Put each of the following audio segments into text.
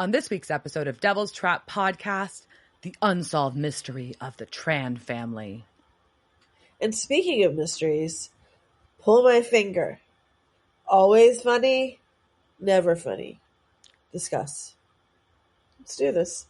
On this week's episode of Devil's Trap Podcast, the unsolved mystery of the Tran family. And speaking of mysteries, pull my finger. Always funny, never funny. Discuss. Let's do this.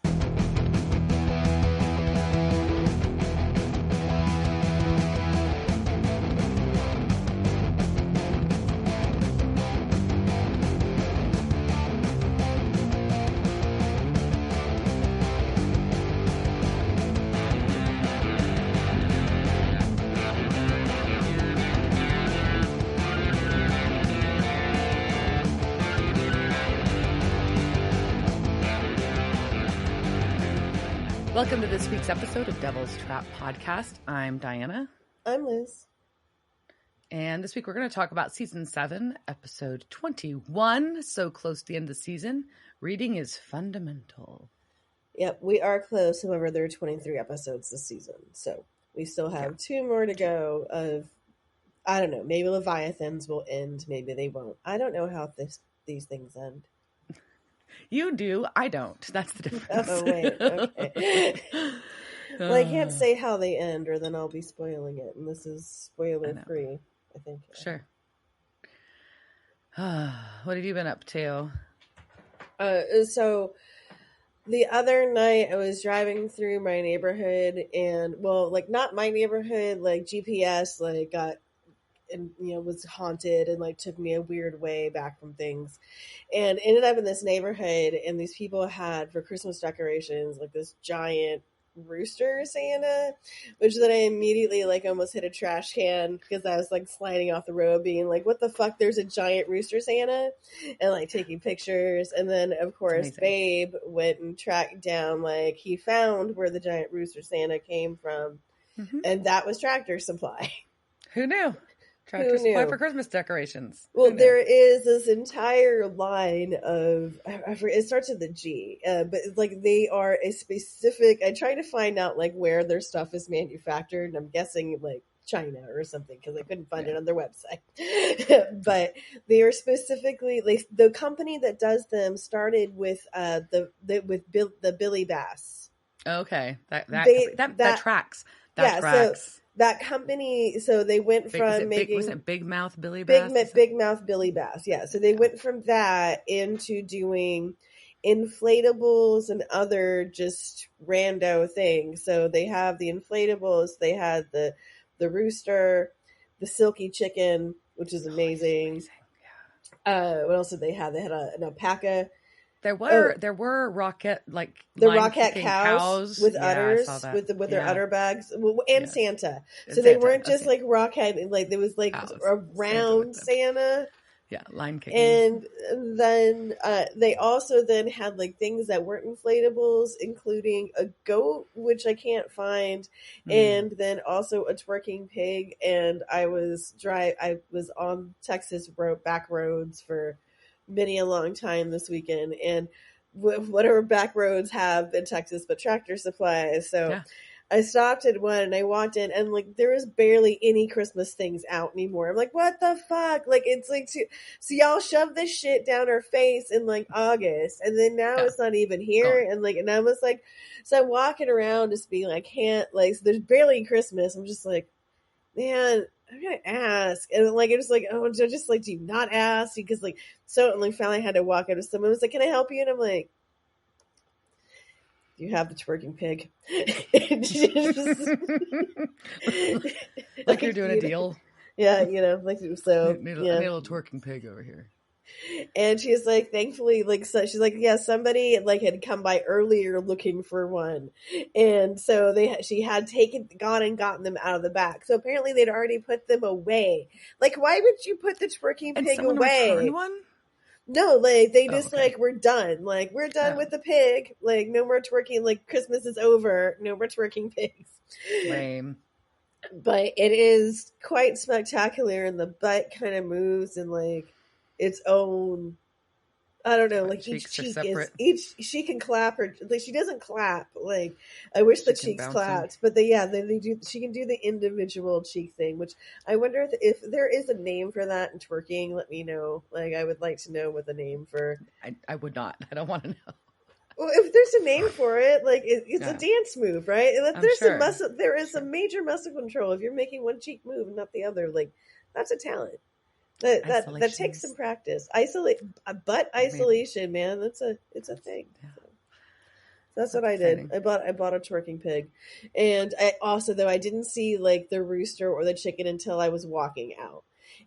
Welcome to this week's episode of Devil's Trap Podcast. I'm Diana. I'm Liz. And this week we're going to talk about Season 7, Episode 21. So close to the end of the season. Reading is fundamental. Yep, we are close. However, there are 23 episodes this season. So we still have 2 more to go of, I don't know, maybe Leviathans will end. Maybe they won't. I don't know how these things end. You do. I don't. That's the difference. Oh, wait. Okay. Well, I can't say how they end or then I'll be spoiling it. And this is spoiler-free, I think. Sure. What have you been up to? So the other night I was driving through my neighborhood and, well, like not my neighborhood, like GPS, like got, and was haunted and like took me a weird way back from things, and ended up in this neighborhood, and these people had for Christmas decorations like this giant rooster Santa, which then I immediately like almost hit a trash can because I was like sliding off the road being like, what the fuck, there's a giant rooster Santa, and like taking pictures. And then of course Babe went and tracked down, like he found where the giant rooster Santa came from, and that was Tractor Supply. Who knew? Tractor Supply for Christmas decorations. Well, there is this entire line of, I forget, it starts with the G, but like they are a specific, I tried to find out like where their stuff is manufactured, and I'm guessing like China or something because I couldn't find it on their website. But they are specifically, like the company that does them started with the Billy Bass. Okay, that tracks. That tracks. So that company, so they went from making... Was it Big Mouth Billy Bass? Big Mouth Billy Bass, yeah. So they went from that into doing inflatables and other just rando things. So they have the inflatables, they had the rooster, the silky chicken, which is amazing. What else did they have? They had an alpaca. There were rocket rocket cows with udders with their udder bags, and Santa. So they weren't just like rocket, like there was like cows. A round Santa. Yeah, line kicking. And then they also then had like things that weren't inflatables, including a goat, which I can't find, and then also a twerking pig. And I was on Texas back roads for many a long time this weekend, and whatever back roads have in Texas but Tractor Supply. So I stopped at one and I walked in, and like there is barely any Christmas things out anymore. I'm like, what the fuck? Like it's like, so y'all shove this shit down our face in like August, and then now it's not even here. And like, and I was like, so I'm walking around just being like, can't, like, so there's barely Christmas. I'm just like, man, I'm gonna ask. And like, it was like, oh, just like, do you not ask? Because like, so like finally I had to walk up to someone who was like, can I help you? And I'm like, do you have the twerking pig? Like you're doing a deal. Yeah, like, so. I need a little twerking pig over here. And she's like, thankfully, like, so she's like, yeah, somebody like had come by earlier looking for one, and so she had gotten them out of the back. So apparently they'd already put them away. Like, why would you put the twerking pig away? Returned one? No, like they just like, we're done. Like, we're done with the pig. Like, no more twerking. Like, Christmas is over. No more twerking pigs. Lame. But it is quite spectacular, and the butt kind of moves in like its own, I don't know, like each cheek is she can clap her, like she doesn't clap, like I wish the cheeks clapped, but they do, she can do the individual cheek thing, which I wonder if there is a name for that in twerking. Let me know. Like, I would like to know what the name for. I would not. I don't want to know. Well, if there's a name for it, like it's a dance move, right? And if I'm there's sure. there is a major muscle control. If you're making one cheek move and not the other, like that's a talent. That takes some practice. Butt isolation, man. It's a thing. Yeah. So that's what I did. I bought a twerking pig, and I also though I didn't see like the rooster or the chicken until I was walking out.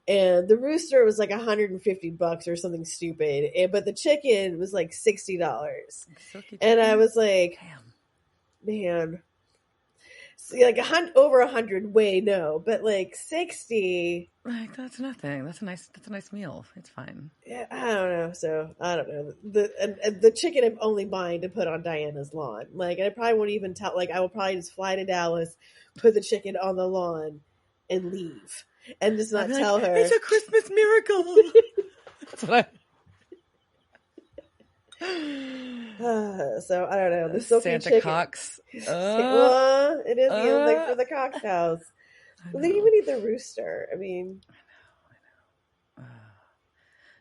And the rooster was like $150 or something stupid, but the chicken was like $60. And I was like, man, see, like over 100 way no, but like 60, like that's nothing. That's a nice meal. It's fine. Yeah, I don't know. So I don't know the chicken I'm only buying to put on Diana's lawn. Like I probably won't even tell. Like I will probably just fly to Dallas, put the chicken on the lawn, and leave, and just not tell her it's a Christmas miracle. That's what so I don't know. The silky Santa chicken. Cox. Well, it is like for the Cox house. Well, they even eat the rooster. I mean, I know.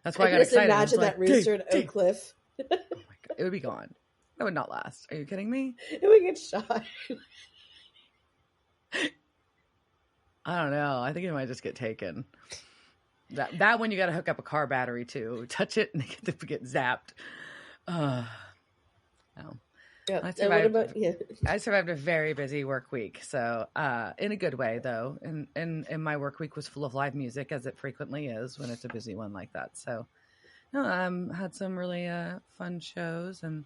That's why I got just excited. Imagine that rooster in Oak Cliff. Oh my God. It would be gone. That would not last. Are you kidding me? It would get shot. I don't know. I think it might just get taken. That one you got to hook up a car battery to. Touch it and they get zapped. No. Yeah. I survived a very busy work week. So, in a good way though. And my work week was full of live music, as it frequently is when it's a busy one like that. So, had some really fun shows and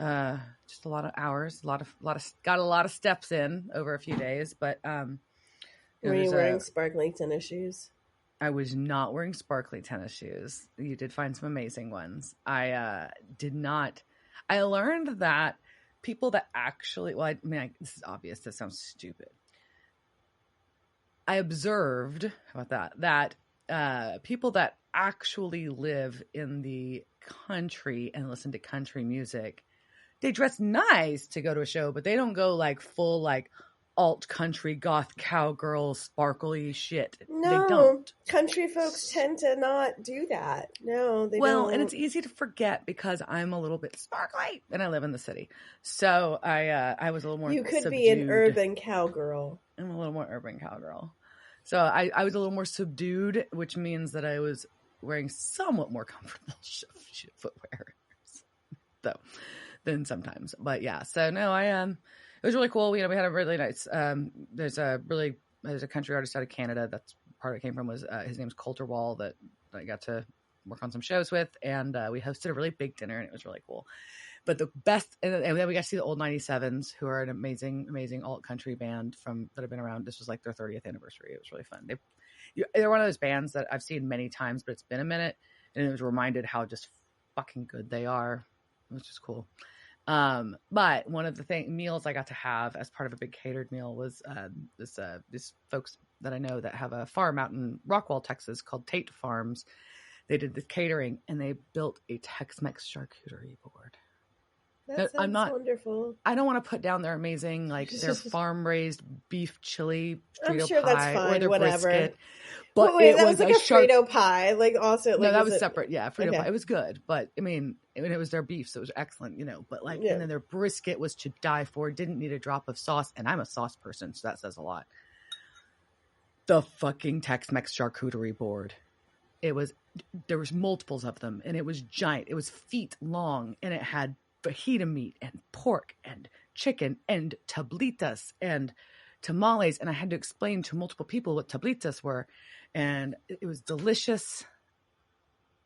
just a lot of hours, got a lot of steps in over a few days. But were you wearing sparkly tennis shoes? I was not wearing sparkly tennis shoes. You did find some amazing ones. I did not. I learned that people that actually, this is obvious. This sounds stupid. I observed, how about that people that actually live in the country and listen to country music, they dress nice to go to a show, but they don't go like full like alt country goth cowgirl sparkly shit. No, they don't. Country folks tend to not do that. No, they don't. Well, and it's easy to forget because I'm a little bit sparkly and I live in the city. So I was a little more You could subdued. be an urban cowgirl. I'm a little more urban cowgirl. So I was a little more subdued, which means that I was wearing somewhat more comfortable footwear than sometimes. But yeah, so no, it was really cool. We had a really nice, there's a country artist out of Canada. That's part of it came from was, his name's Coulter Wall that I got to work on some shows with. And, we hosted a really big dinner and it was really cool. But the best, and then we got to see the Old 97s, who are an amazing, amazing alt country band that have been around. This was like their 30th anniversary. It was really fun. They're one of those bands that I've seen many times, but it's been a minute. And it was reminded how just fucking good they are, which is cool. But one of the meals I got to have as part of a big catered meal was this folks that I know that have a farm out in Rockwall, Texas called Tate Farms. They did the catering and they built a Tex-Mex charcuterie board. That sounds wonderful. I don't want to put down their amazing, like their farm-raised beef chili Frito I'm sure pie that's fine, or their whatever. brisket. But that was like a Frito pie. Like also, like, no, that was separate. Yeah, Frito okay. pie. It was good, but I mean, it was their beef, so it was excellent, But like, and then their brisket was to die for. Didn't need a drop of sauce, and I'm a sauce person, so that says a lot. The fucking Tex-Mex charcuterie board. There was multiples of them, and it was giant. It was feet long, and it had fajita meat and pork and chicken and tablitas and tamales, and I had to explain to multiple people what tablitas were, and it was delicious,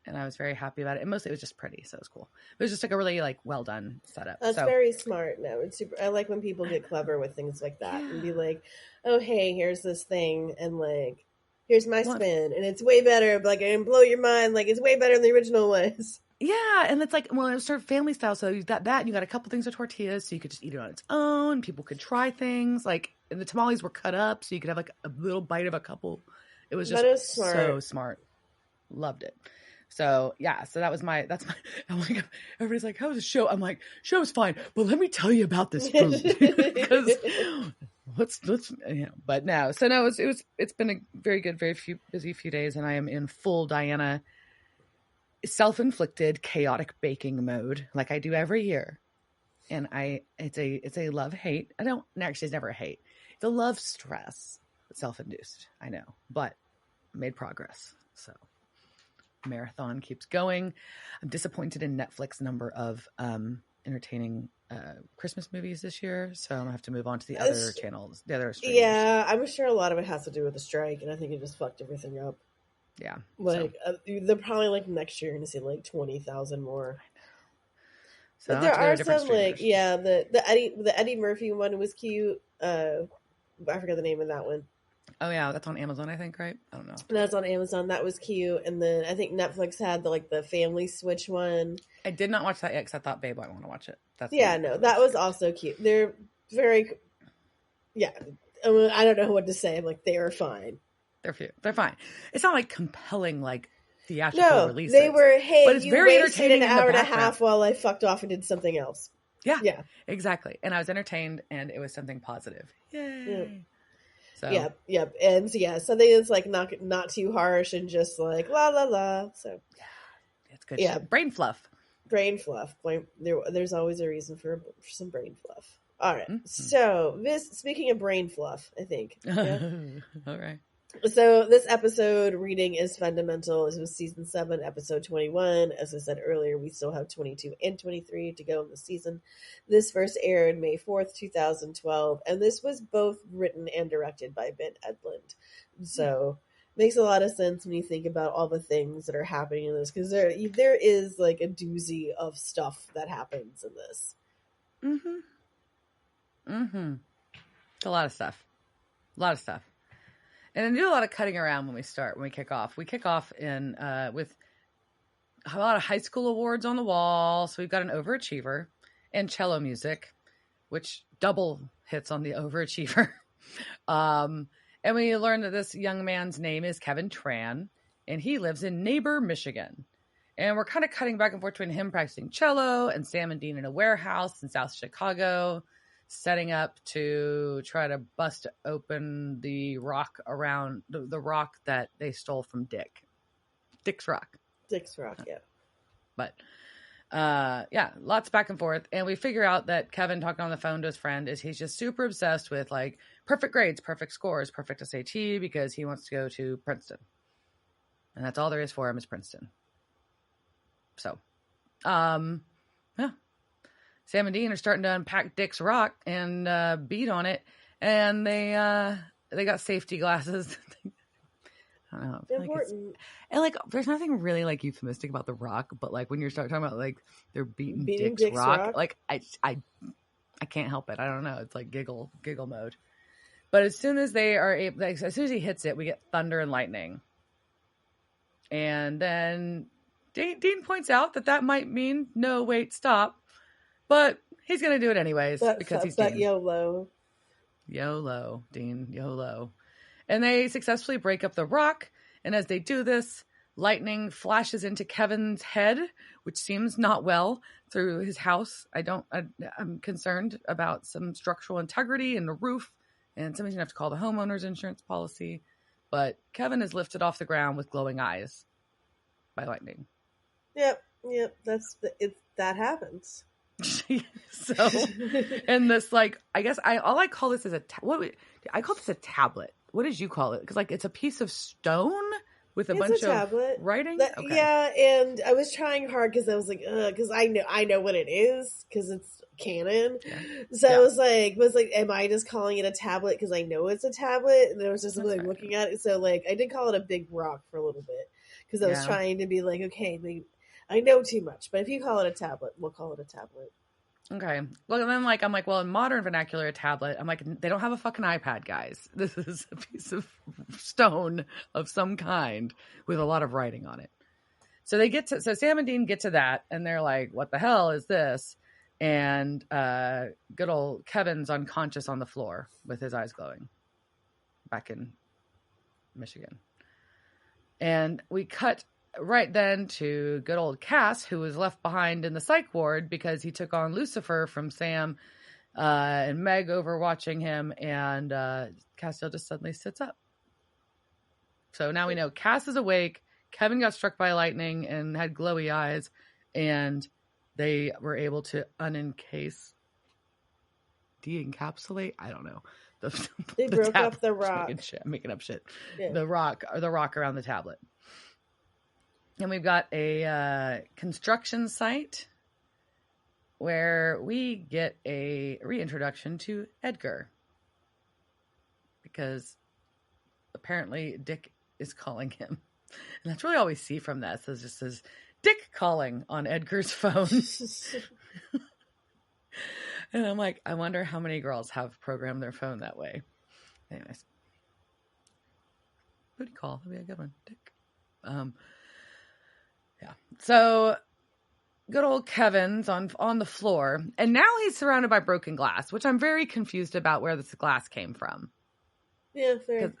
and I was very happy about it. And mostly it was just pretty, so it was cool. It was just like a really like well done setup. That's very smart. No, it's super. I like when people get clever with things like that and be like, "Oh, hey, here's this thing," and like, "Here's my spin," and it's way better. Like, and blow your mind. Like, it's way better than the original was. Yeah, and it's like, well, it was served family style, so you got that, and you got a couple things of tortillas, so you could just eat it on its own. People could try things, like, and the tamales were cut up, so you could have like a little bite of a couple. It was just so smart. Loved it. So yeah, so that's my. I'm like, everybody's like, how was the show? I'm like, show's fine, but let me tell you about this food because let's But no, so no, it's been a very good, busy few days, and I am in full Diana self-inflicted chaotic baking mode like I do every year. and it's a love hate. I don't actually, it's never a hate. It's a love stress, self-induced. I know, but made progress. So marathon keeps going. I'm disappointed in Netflix number of entertaining Christmas movies this year, so I'm gonna have to move on to the other channels, the other streamers. Yeah, I'm sure a lot of it has to do with the strike, and I think it just fucked everything up. Yeah, like they're probably like next year going to see like 20,000 more. So but there are some like the Eddie Murphy one was cute. I forgot the name of that one. Oh yeah, that's on Amazon, I think, right? I don't know. That's on Amazon. That was cute. And then I think Netflix had the Family Switch one. I did not watch that yet because I thought, babe, I want to watch it. That was also cute. They're very, I mean, I don't know what to say. I'm like, they are fine. They're fine. It's not like compelling, like theatrical releases. They were. Hey, but it's very entertaining. An hour and a half while I fucked off and did something else. Yeah, exactly. And I was entertained, and it was something positive. Yay! Yep. So. Yep. And something that's like not too harsh and just like la la la. So it's good. Yeah, brain fluff. There's always a reason for some brain fluff. All right. Mm-hmm. So speaking of brain fluff, I think. Yeah? All right. So this episode reading is fundamental. It was season 7, episode 21. As I said earlier, we still have 22 and 23 to go in the season. This first aired May 4th, 2012, and this was both written and directed by Ben Edlund. So makes a lot of sense when you think about all the things that are happening in this, because there is like a doozy of stuff that happens in this. It's a lot of stuff. And I do a lot of cutting around when we kick off. We kick off in with a lot of high school awards on the wall. So we've got an overachiever and cello music, which double hits on the overachiever. And we learn that this young man's name is Kevin Tran, and he lives in Neighbor, Michigan. And we're kind of cutting back and forth between him practicing cello and Sam and Dean in a warehouse in South Chicago, setting up to try to bust open the rock around the rock that they stole from Dick's Rock. Yeah. But lots back and forth. And we figure out that Kevin, talking on the phone to his friend, he's just super obsessed with like perfect grades, perfect scores, perfect SAT, because he wants to go to Princeton. And that's all there is for him is Princeton. So, Sam and Dean are starting to unpack Dick's Rock and beat on it, and they got safety glasses. I don't know. Important. And there's nothing really like euphemistic about the Rock, but like when you start talking about like they're beating Dick's Rock, like I can't help it. I don't know. It's like giggle mode. But as soon as they are able, as soon as he hits it, we get thunder and lightning, and then Dean points out that might mean no, wait, stop. But he's going to do it anyways because he's Dean. YOLO. YOLO, Dean, YOLO. And they successfully break up the rock. And as they do this, lightning flashes into Kevin's head, which seems not well, through his house. I'm concerned about some structural integrity in the roof. And somebody's going to have to call the homeowner's insurance policy. But Kevin is lifted off the ground with glowing eyes by lightning. Yep. That happens. So, and this, like, I guess I call this as I call this a tablet. What did you call it? Because like it's a piece of stone with a bunch of writing. Okay. Yeah, and I was trying hard because I was like, because I know what it is because it's canon. Yeah. So I was like, am I just calling it a tablet because I know it's a tablet? And I was just like looking at it. So like I did call it a big rock for a little bit because I was trying to be like, okay, I know too much, but if you call it a tablet, we'll call it a tablet. Okay. Well, and then I'm like, well, in modern vernacular, a tablet, I'm like, they don't have a fucking iPad, guys. This is a piece of stone of some kind with a lot of writing on it. So so Sam and Dean get to that, and they're like, what the hell is this? And good old Kevin's unconscious on the floor with his eyes glowing back in Michigan. And we cut right then to good old Cass, who was left behind in the psych ward because he took on Lucifer from Sam and Meg overwatching him, and Castiel just suddenly sits up. So now we know Cass is awake, Kevin got struck by lightning and had glowy eyes, and they were able to unencase de-encapsulate. I don't know. They broke up the rock. I'm making up shit. Yeah. The rock around the tablet. And we've got a construction site where we get a reintroduction to Edgar. Because apparently Dick is calling him. And that's really all we see from this. It just says Dick calling on Edgar's phone. And I'm like, I wonder how many girls have programmed their phone that way. Anyways. Booty call. That'd be a good one. Dick. Yeah. So good old Kevin's on the floor. And now he's surrounded by broken glass, which I'm very confused about where this glass came from. Yeah, fair.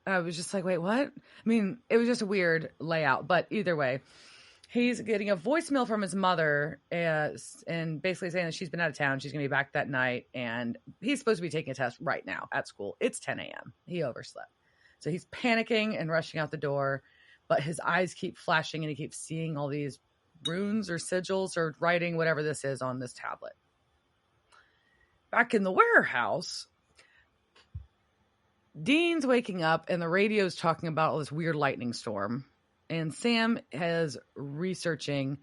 I was just like, wait, what? I mean, it was just a weird layout. But either way, he's getting a voicemail from his mother and basically saying that she's been out of town. She's going to be back that night. And he's supposed to be taking a test right now at school. It's 10 a.m. He overslept. So he's panicking and rushing out the door. But his eyes keep flashing and he keeps seeing all these runes or sigils or writing, whatever this is, on this tablet. Back in the warehouse, Dean's waking up and the radio's talking about all this weird lightning storm. And Sam is researching.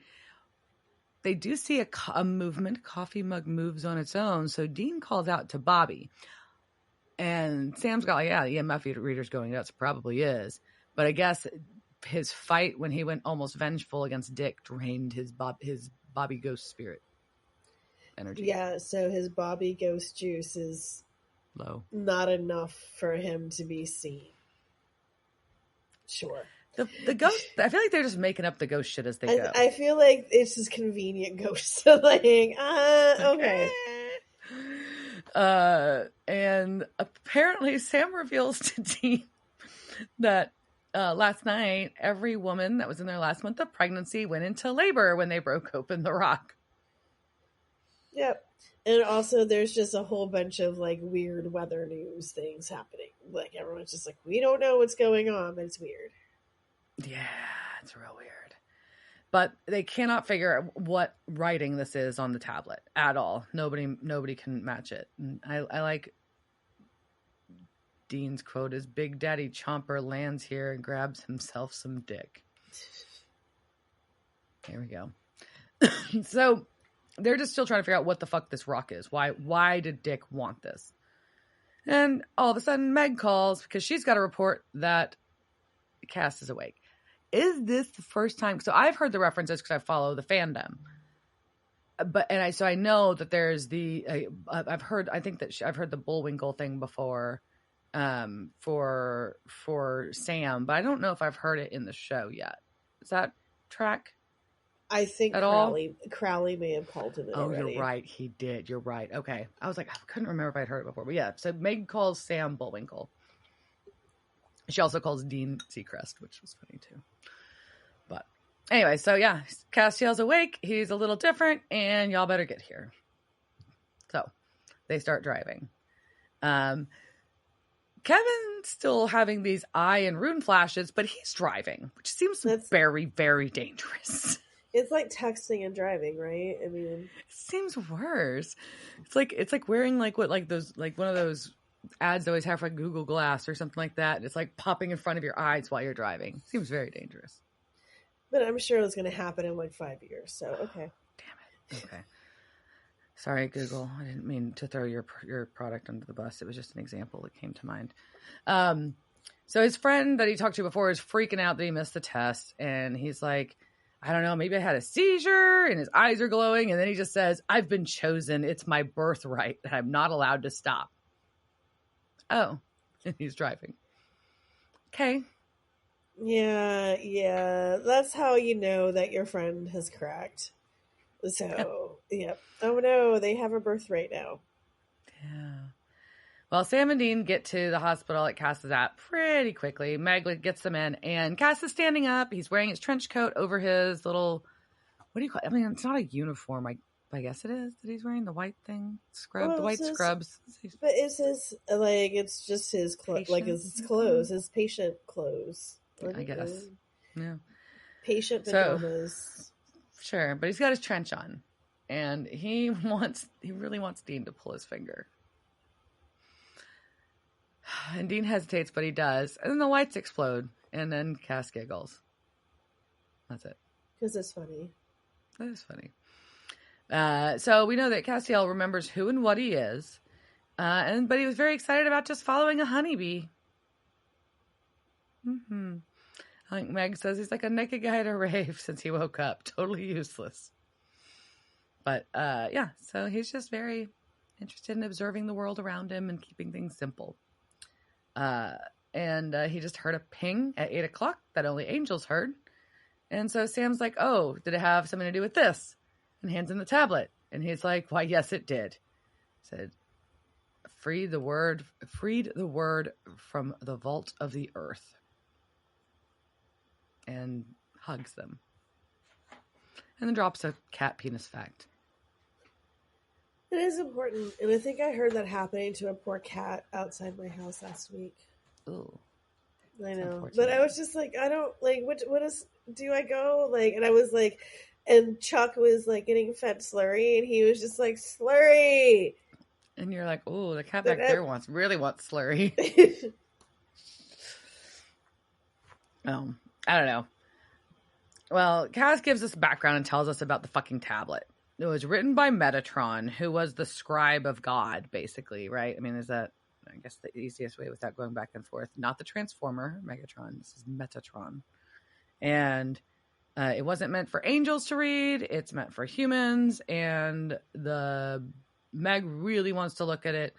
They do see a movement. Coffee mug moves on its own. So Dean calls out to Bobby. And Sam's got, yeah, the EMF reader's going nuts. Probably is. But I guess his fight when he went almost vengeful against Dick drained his Bobby Ghost spirit energy. Yeah, so his Bobby Ghost juice is low. Not enough for him to be seen. Sure. The ghost, I feel like they're just making up the ghost shit as they go. I feel like it's just convenient ghost like, okay. And apparently Sam reveals to Dean that last night, every woman that was in their last month of pregnancy went into labor when they broke open the rock. Yep. And also there's just a whole bunch of like weird weather news things happening. Like everyone's just like, we don't know what's going on, but it's weird. Yeah, it's real weird. But they cannot figure out what writing this is on the tablet at all. Nobody can match it. And I like Dean's quote is, Big Daddy Chomper lands here and grabs himself some dick. There we go. So they're just still trying to figure out what the fuck this rock is. Why did Dick want this? And all of a sudden Meg calls because she's got a report that Cass is awake. Is this the first time? So I've heard the references because I follow the fandom. So I know that there's I've heard the Bullwinkle thing before for Sam, but I don't know if I've heard it in the show yet. Is that track? I think Crowley may have called him. Oh, already. You're right. He did. You're right. Okay. I was like, I couldn't remember if I'd heard it before, but yeah. So Meg calls Sam Bullwinkle. She also calls Dean Seacrest, which was funny too. But anyway, so yeah, Castiel's awake. He's a little different, and y'all better get here. So they start driving. Kevin's still having these eye and rune flashes, but he's driving, which seems very, very dangerous. It's like texting and driving, right? I mean, it seems worse. It's like wearing one of those ads they always have for like Google Glass or something like that. It's like popping in front of your eyes while you're driving. Seems very dangerous. But I'm sure it's going to happen in like 5 years. So, okay. Damn it. Okay. Sorry, Google. I didn't mean to throw your product under the bus. It was just an example that came to mind. So his friend that he talked to before is freaking out that he missed the test. And he's like, I don't know, maybe I had a seizure, and his eyes are glowing. And then he just says, I've been chosen. It's my birthright that I'm not allowed to stop. Oh, and he's driving. Okay. Yeah. That's how you know that your friend has cracked. So, yep. Oh no, they have a birthright now. Yeah. Well, Sam and Dean get to the hospital at Cass is at pretty quickly. Meg gets them in, and Cass is standing up. He's wearing his trench coat over his little, what do you call it? I mean, it's not a uniform. I guess it is that he's wearing the white thing, the white scrubs. But it's his, like, it's just his clothes, like his clothes, his patient clothes. I guess. Yeah. Patient pajamas. Sure, but he's got his trench on. and he really wants Dean to pull his finger. And Dean hesitates, but he does. And then the lights explode, and then Cass giggles. That's it. Because it's funny. That is funny. So we know that Castiel remembers who and what he is, but he was very excited about just following a honeybee. Mm-hmm. I think Meg says he's like a naked guy at a rave since he woke up. Totally useless. But yeah, so he's just very interested in observing the world around him and keeping things simple. And he just heard a ping at 8 o'clock that only angels heard. And so Sam's like, oh, did it have something to do with this? And hands him the tablet. And he's like, why, yes, it did. Said, freed the word from the vault of the earth. And hugs them. And then drops a cat penis fact. It is important. And I think I heard that happening to a poor cat outside my house last week. Ooh. I know. But I was just like, I don't, like, what is, do I go? Like, and I was like, and Chuck was like getting fed Slurry, and he was just like, Slurry! And you're like, ooh, the cat back there really wants Slurry. I don't know. Well, Cass gives us background and tells us about the fucking tablet. It was written by Metatron, who was the scribe of God, basically, right? I mean, is that, I guess, the easiest way without going back and forth. Not the Transformer, Megatron. This is Metatron. And it wasn't meant for angels to read. It's meant for humans. And the Meg really wants to look at it,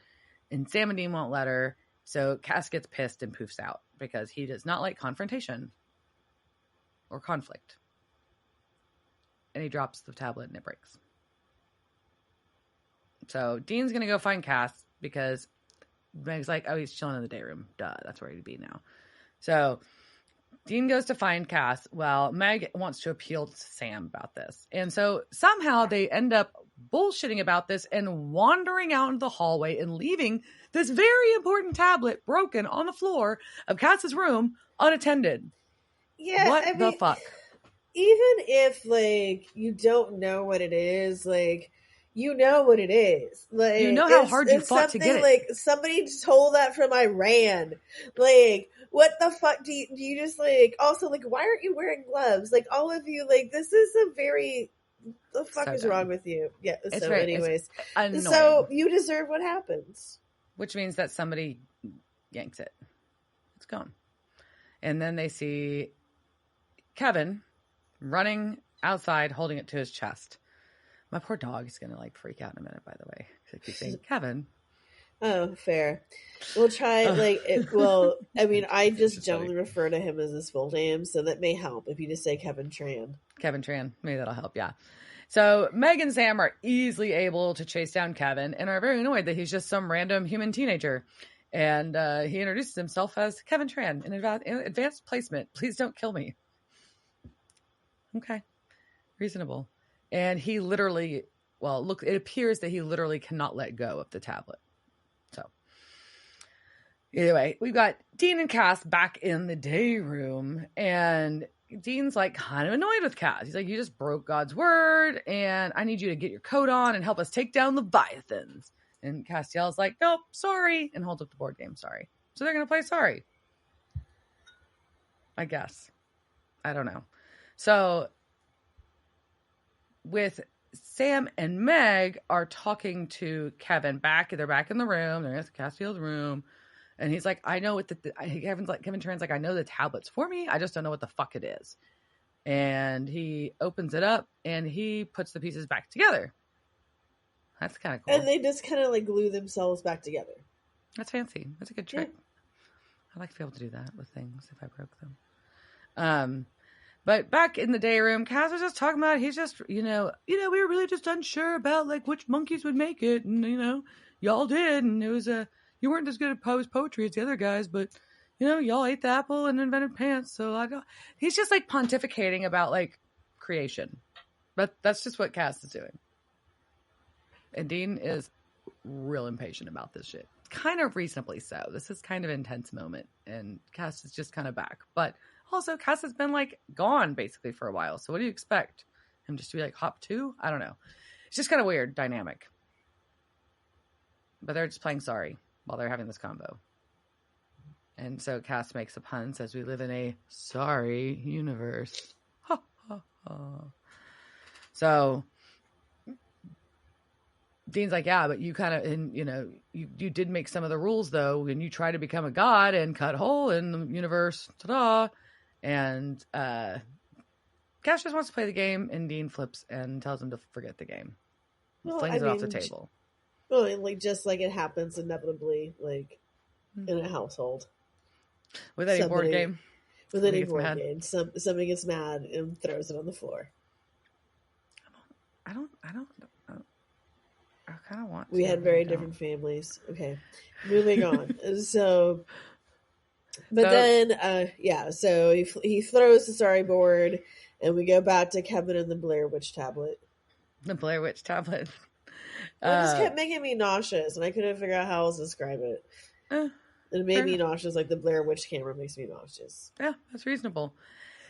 and Sam and Dean won't let her. So Cass gets pissed and poofs out because he does not like confrontation or conflict. And he drops the tablet and it breaks. So Dean's going to go find Cass because Meg's like, oh, he's chilling in the day room. Duh, that's where he'd be now. So Dean goes to find Cass while Meg wants to appeal to Sam about this. And so somehow they end up bullshitting about this and wandering out into the hallway and leaving this very important tablet broken on the floor of Cass's room unattended. Yeah, what the fuck? Even if, like, you don't know what it is, like, you know what it is. Like, you know how hard you fought to get it. Like, somebody told that from Iran. Like, what the fuck do you just, like, also, like, why aren't you wearing gloves? Like, all of you, like, this is a very, the fuck is wrong with you? Yeah, it's so anyways. Annoying. So, you deserve what happens. Which means that somebody yanks it. It's gone. And then they see Kevin running outside, holding it to his chest. My poor dog is going to, like, freak out in a minute, by the way. Because I keep saying, Kevin. Oh, fair. We'll try, like, I mean, I just generally refer to him as his full name, so that may help if you just say Kevin Tran. Kevin Tran. Maybe that'll help, yeah. So Meg and Sam are easily able to chase down Kevin and are very annoyed that he's just some random human teenager. And he introduces himself as Kevin Tran, in advanced placement. Please don't kill me. Okay. Reasonable. And he literally, well, look, it appears that he literally cannot let go of the tablet. So, either way, we've got Dean and Cass back in the day room. And Dean's, like, kind of annoyed with Cass. He's like, you just broke God's word, and I need you to get your coat on and help us take down Leviathans. And Castiel's like, nope, sorry, and holds up the board game, sorry. So they're going to play sorry. I guess. I don't know. So, with Sam and Meg are talking to Kevin they're back in the room, they're in Castiel's room, and he's like, I know what Kevin Tran's like, I know the tablet's for me, I just don't know what the fuck it is. And he opens it up, and he puts the pieces back together. That's kind of cool. And they just kind of, like, glue themselves back together. That's fancy. That's a good trick. Yeah. I'd like to be able to do that with things if I broke them. But back in the day room, Cass was just talking about, he's just, we were really just unsure about, like, which monkeys would make it. And, y'all did. And it was you weren't as good at poetry as the other guys, but, y'all ate the apple and invented pants. So he's just, like, pontificating about, like, creation. But that's just what Cass is doing. And Dean is real impatient about this shit. Kind of reasonably so. This is kind of an intense moment. And Cass is just kind of back. But also, Cass has been, like, gone basically for a while. So what do you expect? Him just to be like, hop 2? I don't know. It's just kind of weird dynamic. But they're just playing sorry while they're having this combo. And so Cass makes a pun, says we live in a sorry universe. Ha, ha, ha. So Dean's like, yeah, but you kind of, and you know, you did make some of the rules though, and you try to become a god and cut a hole in the universe. Ta-da. And Cass just wants to play the game, and Dean flips and tells him to forget the game. Flings it off the table. Well, and like just like it happens inevitably, like in a household. With any board game? With any board game. Somebody gets mad and throws it on the floor. I kind of want to. We had very different families. Okay. Moving on. So he throws the sorry board, and we go back to Kevin and the Blair Witch tablet. The Blair Witch tablet. It just kept making me nauseous, and I couldn't figure out how else to describe it. It made me nauseous, like the Blair Witch camera makes me nauseous. Yeah, that's reasonable.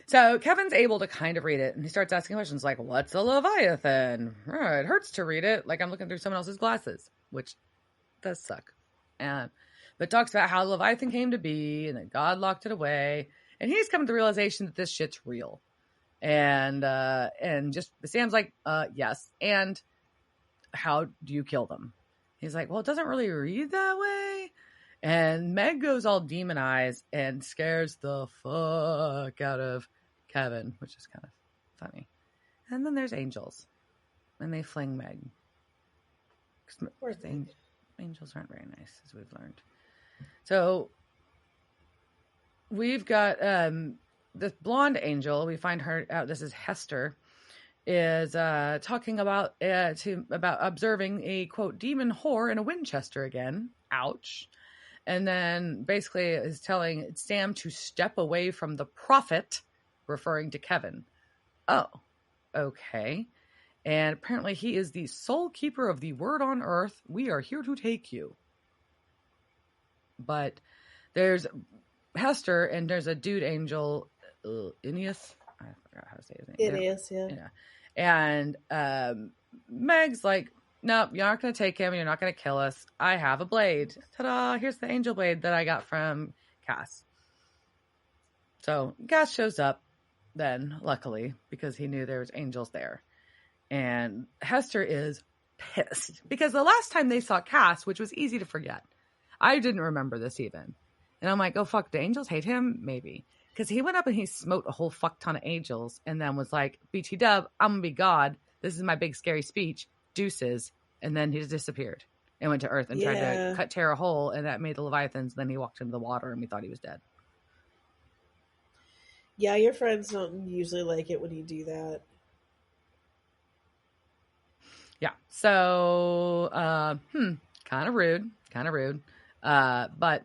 So Kevin's able to kind of read it, and he starts asking questions like, what's a Leviathan? Oh, it hurts to read it, like I'm looking through someone else's glasses, which does suck. But talks about how Leviathan came to be, and that God locked it away, and he's come to the realization that this shit's real. And just Sam's like, yes, and how do you kill them? He's like, well, it doesn't really read that way. And Meg goes all demonized and scares the fuck out of Kevin, which is kind of funny. And then there's angels, and they fling Meg. Angels aren't very nice, as we've learned. So we've got this blonde angel. We find her out. This is Hester. Is talking about observing a quote demon whore in a Winchester again. Ouch. And then basically is telling Sam to step away from the prophet, referring to Kevin. Oh, okay. And apparently he is the sole keeper of the word on earth. We are here to take you. But there's Hester and there's a dude angel, Ineas. I forgot how to say his name. Ineas, yeah. And Meg's like, nope, you're not going to take him. You're not going to kill us. I have a blade. Ta-da! Here's the angel blade that I got from Cass. So Cass shows up then, luckily, because he knew there was angels there. And Hester is pissed because the last time they saw Cass, which was easy to forget, I didn't remember this even. And I'm like, oh, fuck, do angels hate him? Maybe. Because he went up and he smote a whole fuck ton of angels and then was like, BT dub, I'm going to be God. This is my big scary speech. Deuces. And then he just disappeared and went to Earth and tried to tear a hole, and that made the Leviathans. Then he walked into the water and we thought he was dead. Yeah, your friends don't usually like it when you do that. Yeah. So, kind of rude. But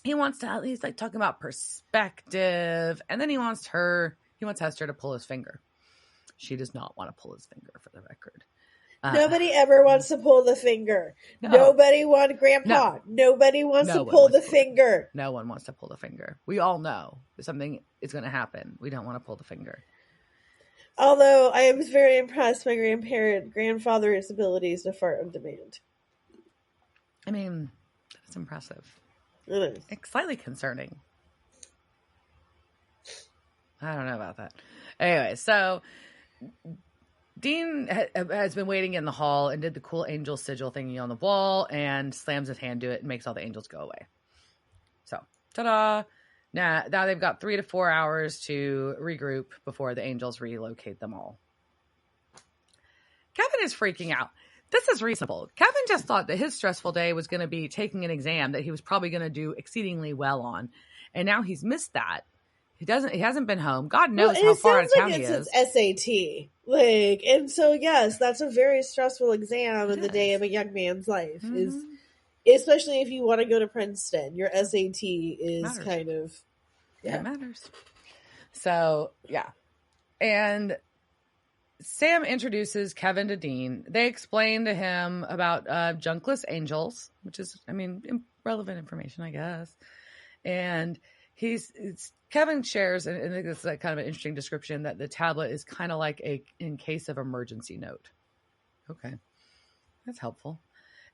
he wants to, he's like talking about perspective, and then he wants Hester to pull his finger. She does not want to pull his finger, for the record. Nobody ever wants to pull the finger. No. Nobody wants Grandpa. No. Nobody wants to pull the finger. No one wants to pull the finger. We all know something is going to happen. We don't want to pull the finger. Although I was very impressed by grandfather's abilities to fart on demand. I mean, that's impressive. It is. It's slightly concerning. I don't know about that. Anyway, so Dean has been waiting in the hall and did the cool angel sigil thingy on the wall and slams his hand to it and makes all the angels go away. So, ta-da! Now they've got 3 to 4 hours to regroup before the angels relocate them all. Kevin is freaking out. This is reasonable. Kevin just thought that his stressful day was going to be taking an exam that he was probably going to do exceedingly well on. And now he's missed that. He hasn't been home. God knows how far out of town he is. It's SAT. And so, yes, that's a very stressful exam in the day of a young man's life. Mm-hmm. Especially if you want to go to Princeton. Your SAT is kind of... Yeah. It matters. So, yeah. And Sam introduces Kevin to Dean. They explain to him about junkless angels, which is, relevant information, I guess. And Kevin shares, and I think this is kind of an interesting description, that the tablet is kind of like in case of emergency note. Okay. That's helpful.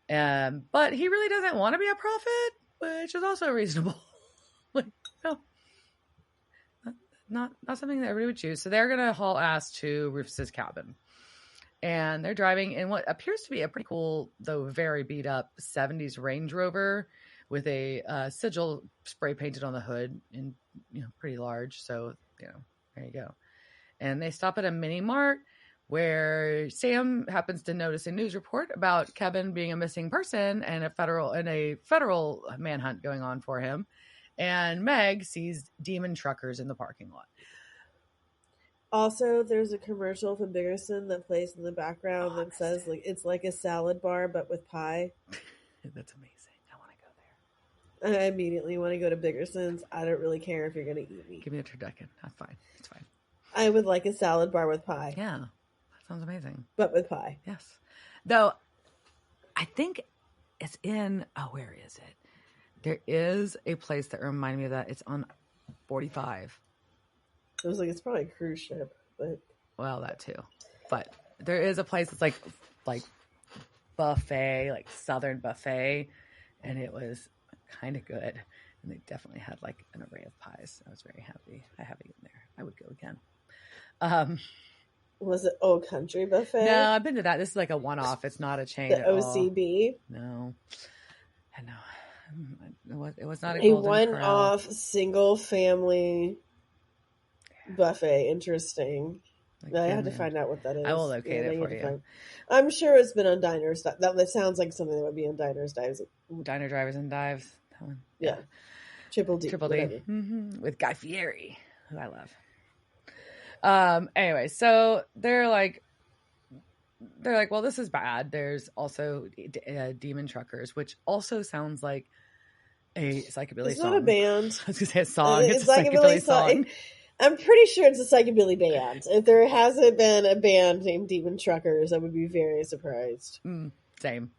But he really doesn't want to be a prophet, which is also reasonable. Like, no, not something that everybody would choose. So they're going to haul ass to Rufus's cabin. And they're driving in what appears to be a pretty cool, though very beat up 70s Range Rover with a sigil spray painted on the hood and, pretty large. So, there you go. And they stop at a mini mart where Sam happens to notice a news report about Kevin being a missing person and a federal manhunt going on for him. And Meg sees demon truckers in the parking lot. Also, there's a commercial from Biggerson that plays in the background that says like it's like a salad bar but with pie. That's amazing. I want to go there. I immediately want to go to Biggerson's. I don't really care if you're going to eat me. Give me a turducken. That's fine. It's fine. I would like a salad bar with pie. Yeah, that sounds amazing. But with pie. Yes. Though, I think it's in, where is it? There is a place that reminded me of that. It's on 45. I was like, it's probably a cruise ship, but. Well, that too. But there is a place that's like buffet, like Southern buffet, and it was kind of good. And they definitely had like an array of pies. I was very happy. I have eaten there. I would go again. Was it Old Country Buffet? No, I've been to that. This is like a one-off. It's not a chain the at OCB? all. No. I know. It was not a one-off single family buffet. Interesting. I had to find out what that is. I will locate it for you. I'm sure it's been on Diners. That sounds like something that would be on Diners, Dives. Diner, Drivers, and Dives. That one. Yeah. Triple D. Mm-hmm. With Guy Fieri, who I love. Anyway, so they're like, well, this is bad. There's also demon truckers, which also sounds like a psychobilly song. It's not a band. I was going to say a song. It's a psychobilly song. I'm pretty sure it's a psychobilly band. If there hasn't been a band named Demon Truckers, I would be very surprised. Same.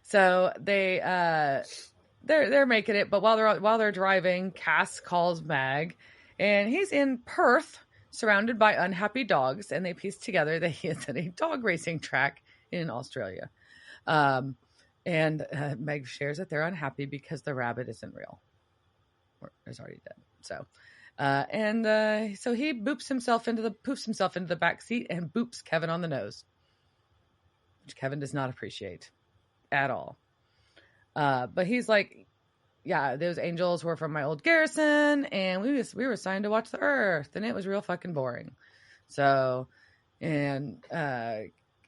So they're making it, but while they're driving, Cass calls Mag, and he's in Perth, surrounded by unhappy dogs, and they piece together that he is at a dog racing track in Australia. And Meg shares that they're unhappy because the rabbit isn't real, or is already dead. So. So he poofs himself into the back seat and boops Kevin on the nose, which Kevin does not appreciate at all. But he's like, yeah, those angels were from my old garrison, and we were assigned to watch the earth, and it was real fucking boring. So, and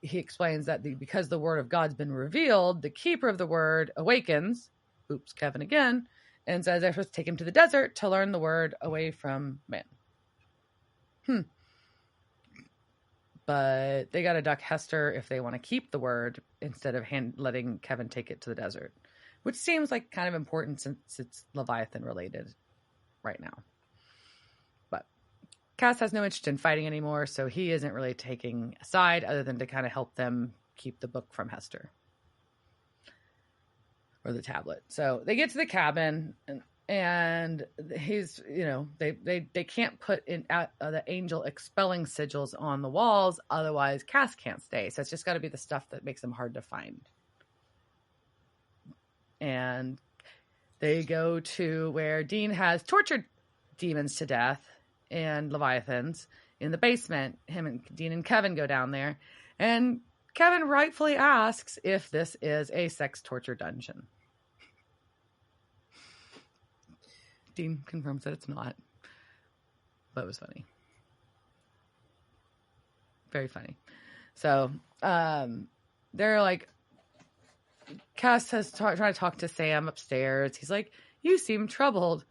he explains that because the word of God's been revealed, the keeper of the word awakens, boops Kevin again, and says they're supposed to take him to the desert to learn the word away from man. But they got to duck Hester if they want to keep the word instead of letting Kevin take it to the desert, which seems like kind of important since it's Leviathan related right now. But Cass has no interest in fighting anymore, so he isn't really taking a side other than to kind of help them keep the book from Hester. Or the tablet. So they get to the cabin, and he's, they can't put in the angel expelling sigils on the walls, otherwise Cass can't stay. So it's just got to be the stuff that makes them hard to find. And they go to where Dean has tortured demons to death and Leviathans in the basement. Dean and Kevin go down there, and Kevin rightfully asks if this is a sex torture dungeon. Dean confirms that it's not. But it was funny. Very funny. So, they're like, Cass has tried to talk to Sam upstairs. He's like, you seem troubled,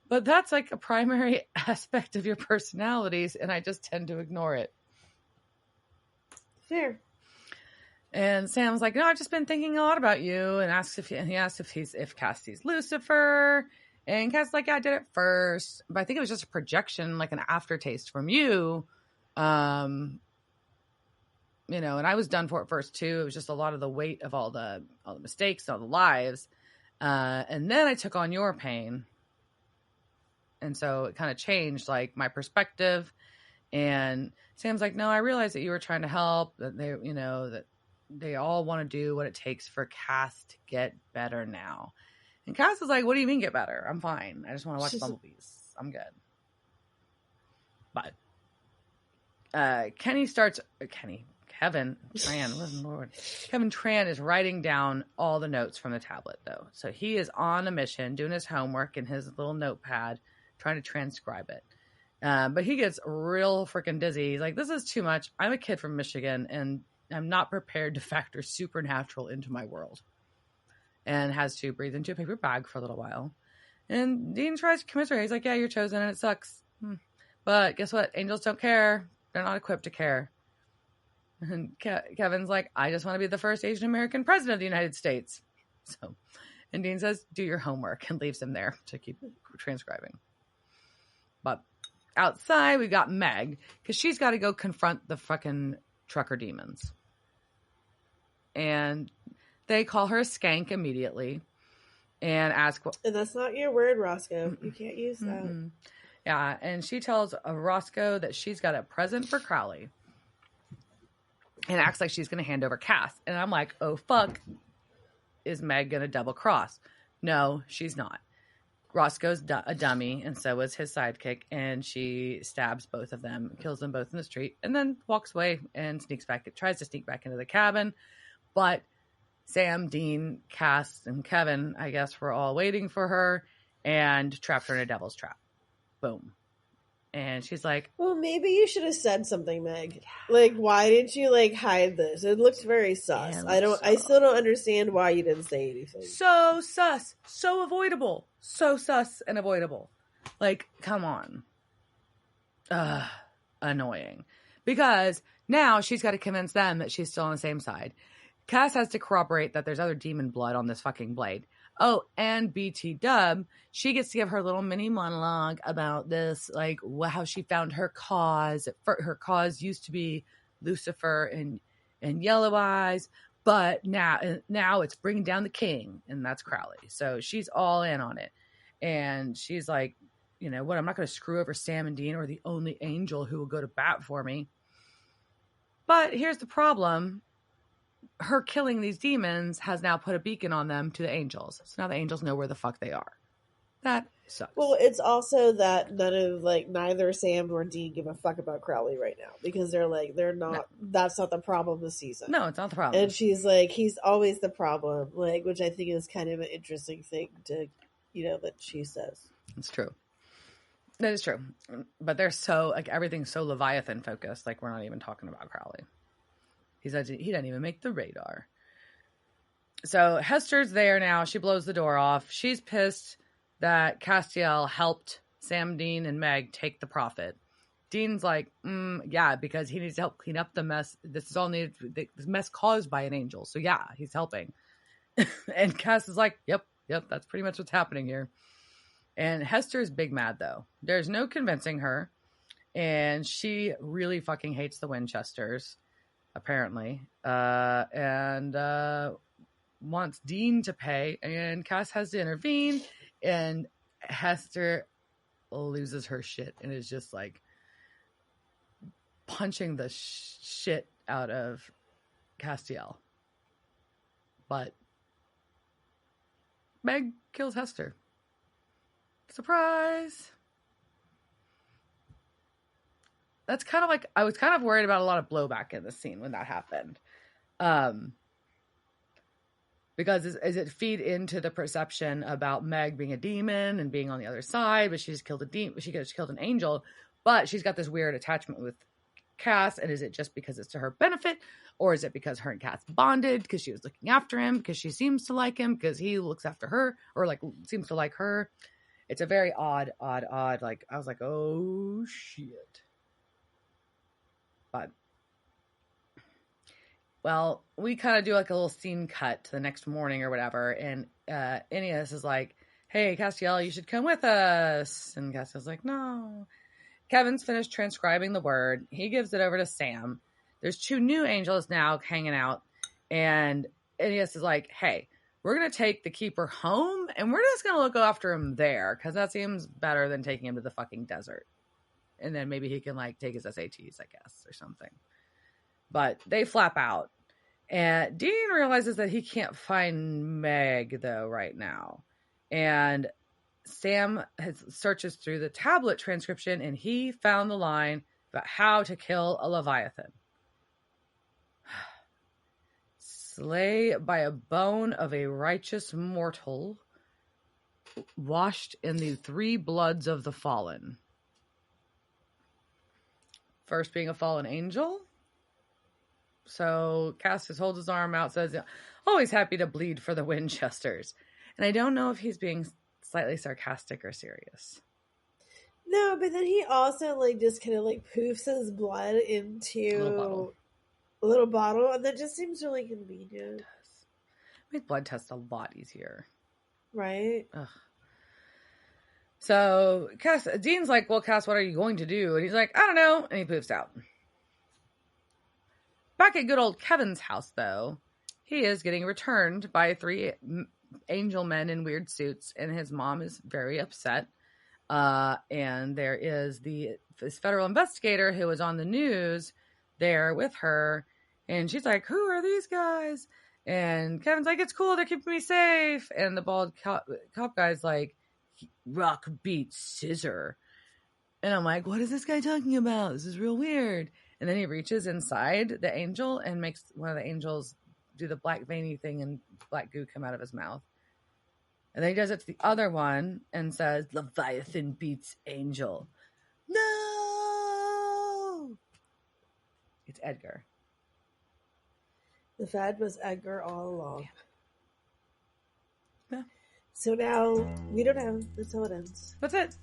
but that's like a primary aspect of your personalities, and I just tend to ignore it. Fair. And Sam's like, no, I've just been thinking a lot about you, and he asks if Cass sees Lucifer. And Cass like, yeah, I did it first, but I think it was just a projection, like an aftertaste from you. And I was done for it first too. It was just a lot of the weight of all the mistakes, all the lives. And then I took on your pain. And so it kind of changed like my perspective. And Sam's like, no, I realized that you were trying to help, that they, that they all want to do what it takes for Cass to get better now. And Cass is like, what do you mean get better? I'm fine. I just want to watch bumblebees. I'm good. But Kevin Tran, good Lord. Kevin Tran is writing down all the notes from the tablet, though. So he is on a mission, doing his homework in his little notepad, trying to transcribe it. But he gets real freaking dizzy. He's like, this is too much. I'm a kid from Michigan, and I'm not prepared to factor supernatural into my world. And has to breathe into a paper bag for a little while. And Dean tries to commiserate. He's like, yeah, you're chosen, and it sucks. But guess what? Angels don't care. They're not equipped to care. And Kevin's like, I just want to be the first Asian American president of the United States. And Dean says, do your homework, and leaves him there to keep transcribing. But outside, we got Meg, because she's got to go confront the fucking trucker demons. And they call her a skank immediately and ask what. And that's not your word, Roscoe. You can't use that. Mm-mm. Yeah, and she tells Roscoe that she's got a present for Crowley and acts like she's going to hand over Cass. And I'm like, oh, fuck. Is Meg going to double cross? No, she's not. Roscoe's a dummy, and so is his sidekick, and she stabs both of them, kills them both in the street, and then walks away and tries to sneak back into the cabin. But Sam, Dean, Cass, and Kevin, I guess, were all waiting for her and trapped her in a devil's trap. Boom. And she's like, well, maybe you should have said something, Meg. Like, why didn't you, like, hide this? It looks very sus. I still don't understand why you didn't say anything. So sus. So avoidable. So sus and avoidable. Like, come on. Annoying. Because now she's got to convince them that she's still on the same side. Cass has to corroborate that there's other demon blood on this fucking blade. Oh, and BT Dub, she gets to give her little mini monologue about this, like how she found her cause. Her cause used to be Lucifer and Yellow Eyes, but now it's bringing down the king, and that's Crowley. So she's all in on it. And she's like, you know what, I'm not going to screw over Sam and Dean or the only angel who will go to bat for me. But here's the problem. Her killing these demons has now put a beacon on them to the angels. So now the angels know where the fuck they are. That sucks. Well, it's also that neither Sam nor Dean give a fuck about Crowley right now, because they're not, no. That's not the problem this season. No, it's not the problem. And she's like, he's always the problem, like, which I think is kind of an interesting thing to, that she says. It's true. That is true. But they're so, like, everything's so Leviathan focused, like, we're not even talking about Crowley. He doesn't even make the radar. So Hester's there now. She blows the door off. She's pissed that Castiel helped Sam, Dean, and Meg take the profit. Dean's like, yeah, because he needs to help clean up the mess. This is all needed. This mess caused by an angel. So yeah, he's helping. And Cass is like, yep, that's pretty much what's happening here. And Hester's big mad though. There's no convincing her, and she really fucking hates the Winchesters. Apparently, and wants Dean to pay, and Cass has to intervene, and Hester loses her shit and is just like punching the shit out of Castiel. But Meg kills Hester. Surprise! That's kind of like, I was kind of worried about a lot of blowback in the scene when that happened. Because as it feed into the perception about Meg being a demon and being on the other side, but she just killed a demon, she killed an angel, but she's got this weird attachment with Cass, and is it just because it's to her benefit, or is it because her and Cass bonded because she was looking after him, because she seems to like him, because he looks after her, or like seems to like her? It's a very odd, like, I was like, oh shit. But, well, we kind of do like a little scene cut to the next morning or whatever. And Ineas is like, hey, Castiel, you should come with us. And Castiel's like, no. Kevin's finished transcribing the word. He gives it over to Sam. There's 2 new angels now hanging out. And Ineas is like, hey, we're going to take the keeper home, and we're just going to look after him there, because that seems better than taking him to the fucking desert. And then maybe he can, like, take his SATs, I guess, or something. But they flap out. And Dean realizes that he can't find Meg, though, right now. And Sam searches through the tablet transcription, and he found the line about how to kill a Leviathan. Slay by a bone of a righteous mortal, washed in the 3 bloods of the fallen. First being a fallen angel. So Cassius holds his arm out, says, always happy to bleed for the Winchesters. And I don't know if he's being slightly sarcastic or serious. No, but then he also like just kind of like poofs his blood into a little bottle, and that just seems really convenient. It does. Make blood tests a lot easier. Right? Ugh. So Dean's like, well, Cass, what are you going to do? And he's like, I don't know. And he poofs out. Back at good old Kevin's house, though, he is getting returned by 3 angel men in weird suits, and his mom is very upset. And there is this federal investigator who was on the news there with her, and she's like, who are these guys? And Kevin's like, it's cool, they're keeping me safe. And the bald cop guy's like, rock beats scissor. And I'm like, what is this guy talking about? This is real weird. And then he reaches inside the angel and makes one of the angels do the black veiny thing, and black goo come out of his mouth. And then he does it to the other one and says, Leviathan beats angel. No! It's Edgar. The fad was Edgar all along. Yeah. So now we don't know. That's how it ends. That's it.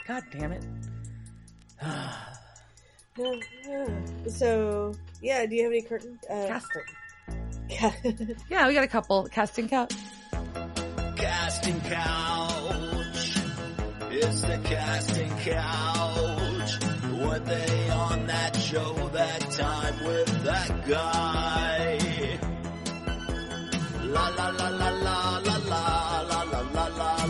God damn it. So, yeah, do you have any curtain? Yeah, we got a couple. Casting couch. Casting couch. It's the casting couch. Were they on that show that time with that guy? La la la la la la la la la la la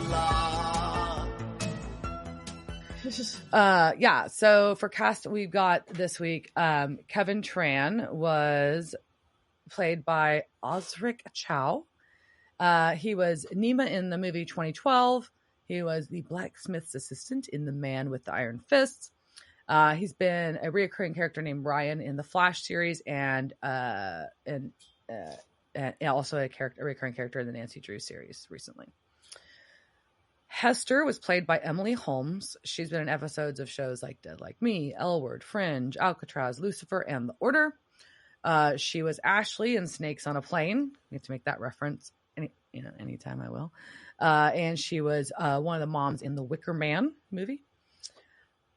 la. Yeah, so for cast we've got this week, Kevin Tran was played by Osric Chow. He was Nima in the movie 2012. He was the blacksmith's assistant in The Man with the Iron Fists. He's been a reoccurring character named Ryan in the Flash series, and also a recurring character in the Nancy Drew series recently. Hester was played by Emily Holmes. She's been in episodes of shows like Dead Like Me, L Word, Fringe, Alcatraz, Lucifer, and The Order. She was Ashley in Snakes on a Plane. We have to make that reference anytime I will. And she was one of the moms in the Wicker Man movie.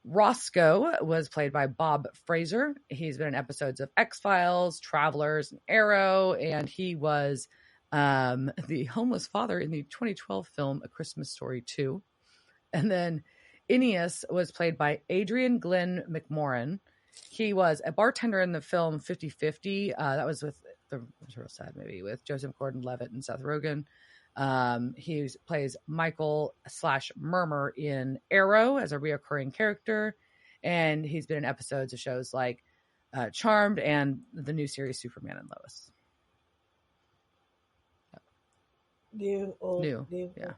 Roscoe was played by Bob Fraser. He's been in episodes of X-Files, Travelers, and Arrow, and he was the homeless father in the 2012 film A Christmas Story 2. And then Ineas was played by Adrian Glenn McMorran. He was a bartender in the film 50-50. That was with the real sad movie with Joseph Gordon-Levitt and Seth Rogen. He plays Michael / Murmur in Arrow as a reoccurring character. And he's been in episodes of shows like Charmed and the new series Superman and Lois. New. Yeah.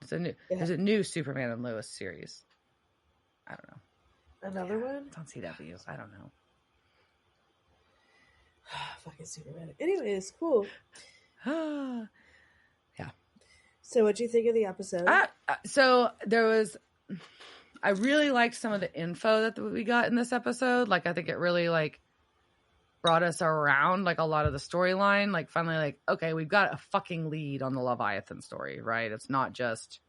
It's a new. Yeah. There's a new Superman and Lois series. I don't know. Another one? It's on CW. I don't know. Fucking Superman. Anyways, cool. Yeah. So what'd you think of the episode? So there was, I really liked some of the info that we got in this episode. Like, I think it really brought us around a lot of the storyline. Finally, okay, we've got a fucking lead on the Leviathan story, right? It's not just,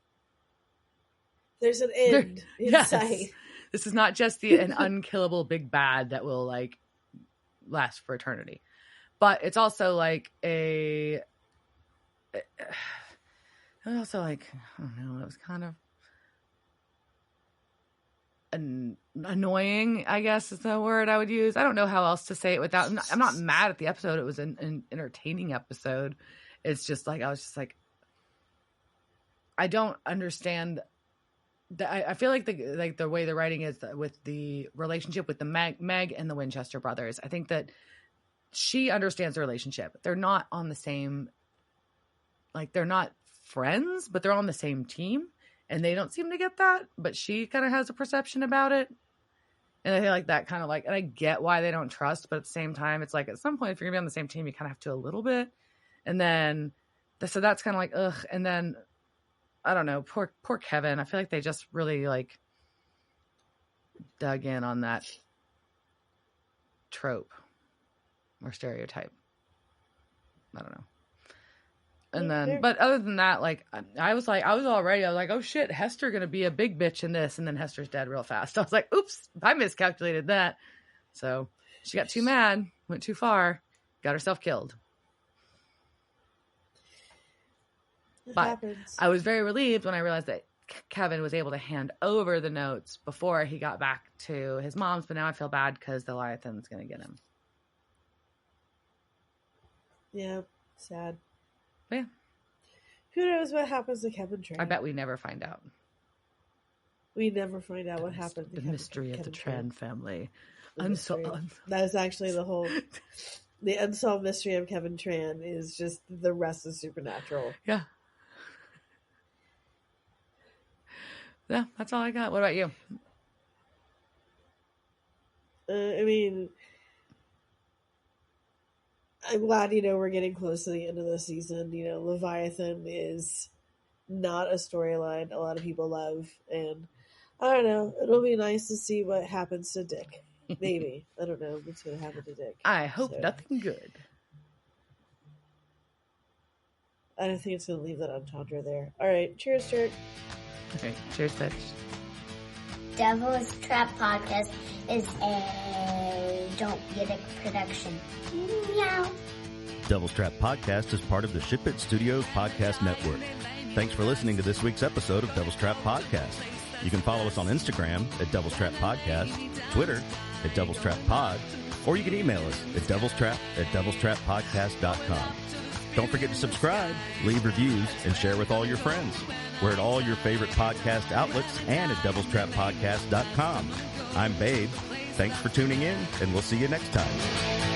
there's an end in sight. This is not just an unkillable big bad that will last for eternity, but it's also it was also I don't know, it was kind of annoying, I guess is the word I would use. I don't know how else to say it without, I'm not mad at the episode. It was an entertaining episode. It's just I was just I don't understand. I feel like the way the writing is with the relationship with the Meg and the Winchester brothers. I think that she understands the relationship. They're not on the same, like, they're not friends, but they're on the same team, and they don't seem to get that, but she kind of has a perception about it. And I feel like that kind of like, and I get why they don't trust, but at the same time, it's like at some point, if you're gonna be on the same team, you kind of have to a little bit. And then, so that's kind of like, ugh. And then, I don't know, poor Kevin. I feel like they just really like dug in on that trope or stereotype. I don't know. And then, but other than that, like, I was like, oh shit, Hester gonna be a big bitch in this, and then Hester's dead real fast. I was like, oops, I miscalculated that. So she got too mad, went too far, got herself killed. But happens. I was very relieved when I realized that Kevin was able to hand over the notes before he got back to his mom's, but now I feel bad because the Leviathan's gonna get him. Yeah, sad. Yeah. Who knows what happens to Kevin Tran? I bet we never find out. We never find out what happened to the mystery of the Tran family. That is actually the unsolved mystery of Kevin Tran is just the rest is supernatural. Yeah. Yeah, that's all I got. What about you? I mean, I'm glad, we're getting close to the end of the season. Leviathan is not a storyline a lot of people love. And I don't know. It'll be nice to see what happens to Dick. Maybe. I don't know what's going to happen to Dick. I hope nothing good. I don't think it's going to leave that entendre there. All right. Cheers, Jerk. Okay. Cheers, Fitch. Devil's Trap Podcast is a Don't Get It production. Meow. Devil's Trap Podcast is part of the Ship It Studios podcast network. Thanks for listening to this week's episode of Devil's Trap Podcast. You can follow us on Instagram at Devil's Trap Podcast, Twitter at Devil's Trap Pod, or you can email us at devilstrap@devilstrappodcast.com. Don't forget to subscribe, leave reviews, and share with all your friends. We're at all your favorite podcast outlets and at devilstrappodcast.com. I'm Babe. Thanks for tuning in, and we'll see you next time.